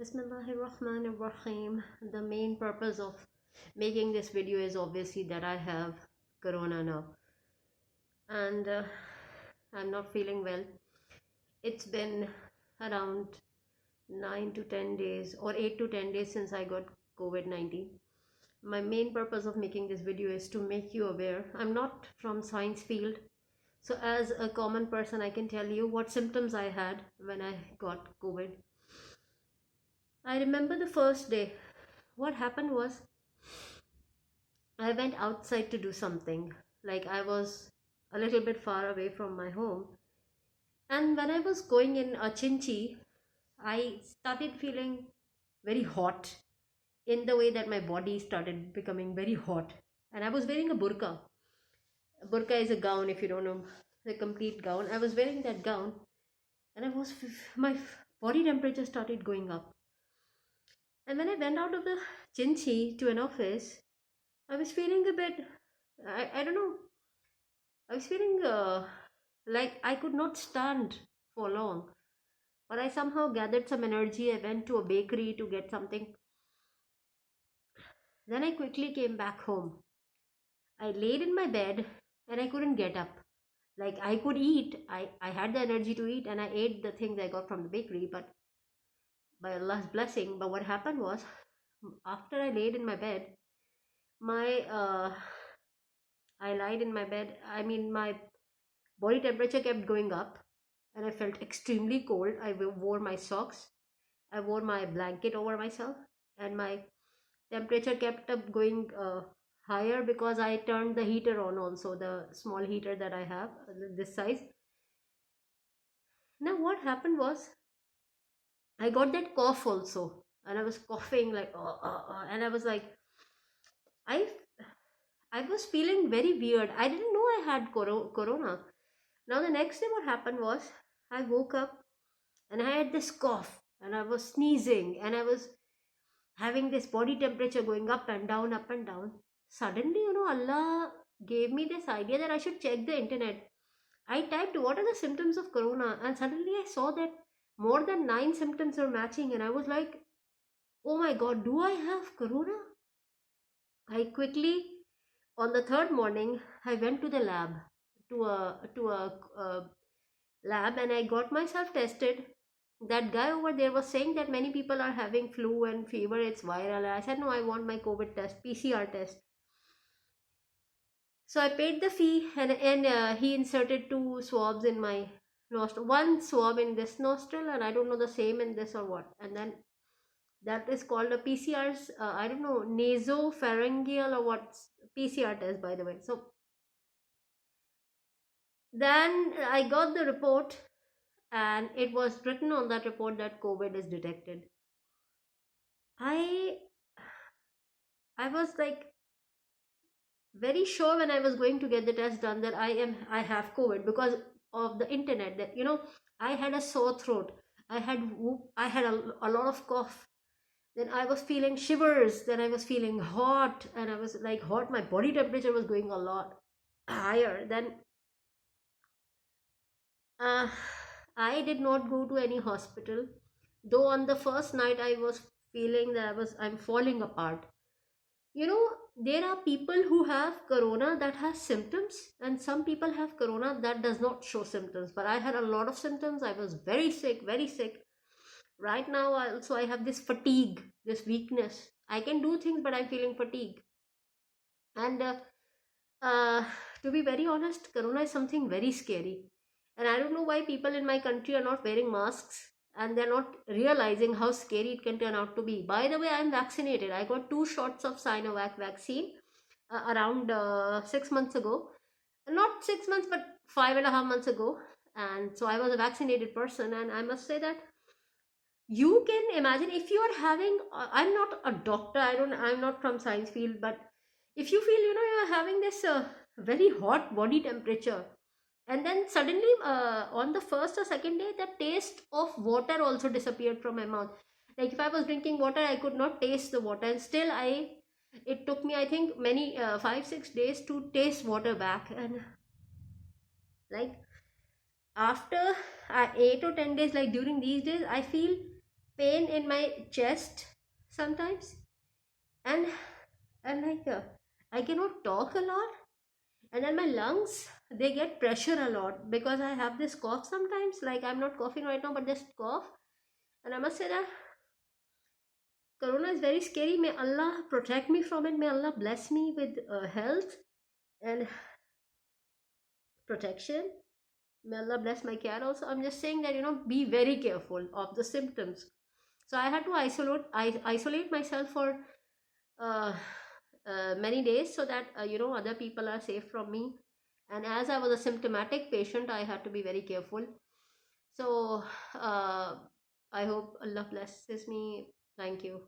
Bismillahirrahmanirrahim. The main purpose of making this video is obviously that I have corona now, and I'm not feeling well. It's been around 9 to 10 days or 8 to 10 days since I got COVID-19. My main purpose of making this video is to make you aware. I'm not from science field, so as a common person I can tell you what symptoms I had when I got COVID. I remember the first day. What happened was I went outside to do something. Like I was a little bit far away from my home. And when I was going in Achinchi, I started feeling very hot in the way that my body started becoming very hot. And I was wearing a burqa. A burqa is a gown, if you don't know, the complete gown. I was wearing that gown, and my body temperature started going up. And when I went out of the Chinchi to an office, I was feeling a bit, I don't know, I was feeling like I could not stand for long. But I somehow gathered some energy. I went to a bakery to get something. Then I quickly came back home. I laid in my bed and I couldn't get up. Like I could eat, I had the energy to eat and I ate the things I got from the bakery, but by Allah's blessing. But what happened was, after I laid in my bed, my I lied in my bed. I mean, my body temperature kept going up and I felt extremely cold. I wore my socks, I wore my blanket over myself, and my temperature kept up going higher because I turned the heater on, also the small heater that I have, this size. Now, what happened was I got that cough also, and I was coughing like, and I was like, I I was feeling very weird. I didn't know I had corona. Now, the next day, what happened was I woke up and I had this cough and I was sneezing and I was having this body temperature going up and down, up and down. Suddenly, Allah gave me this idea that I should check the internet. I typed what are the symptoms of corona, and suddenly I saw that more than 9 symptoms were matching, and I was like, oh my god, do I have corona? I quickly, on the third morning, I went to the lab, to a lab, and I got myself tested. That guy over there was saying that many people are having flu and fever, it's viral. I said, no, I want my COVID test, PCR test. So I paid the fee, and he inserted 2 swabs in my nostril. One swab in this nostril, and I don't know the same in this or what. And then that is called a PCR's, I don't know, nasopharyngeal or what, PCR test, by the way. So then I got the report, and it was written on that report that COVID is detected. I I was like very sure when I was going to get the test done that I have COVID because of the internet. That I had a sore throat. I had a lot of cough. Then I was feeling shivers. Then I was feeling hot, and I was like hot. My body temperature was going a lot higher. Then uh, I did not go to any hospital. Though on the first night I was feeling that I'm falling apart. you know there are people who have corona that has symptoms, and some people have corona that does not show symptoms, but I had a lot of symptoms. I was very sick, very sick. Right now I have this fatigue, this weakness. I can do things, but I'm feeling fatigue. And uh, to be very honest, corona is something very scary, and I don't know why people in my country are not wearing masks, and they're not realizing how scary it can turn out to be. By the way, I'm vaccinated. I got 2 shots of Sinovac vaccine around 6 months ago. Not 6 months, but 5.5 months ago. And so I was a vaccinated person, and I must say that you can imagine if you are having. I'm not a doctor. I'm not from science field, but if you feel you're having this very hot body temperature, and then suddenly on the first or second day the taste of water also disappeared from my mouth. Like if I was drinking water, I could not taste the water, and still I it took me, I think, many 5-6 days to taste water back. And like after 8 or 10 days, like during these days, I feel pain in my chest sometimes, and like I cannot talk a lot, and then my lungs, they get pressure a lot because I have this cough sometimes. Like, I'm not coughing right now, but just cough. And I must say that corona is very scary. May Allah protect me from it. May Allah bless me with health and protection. May Allah bless my cat also. I'm just saying that, be very careful of the symptoms. So I had to isolate myself for uh, many days, so that other people are safe from me. And as I was a symptomatic patient, I had to be very careful. So I hope Allah blesses me. Thank you.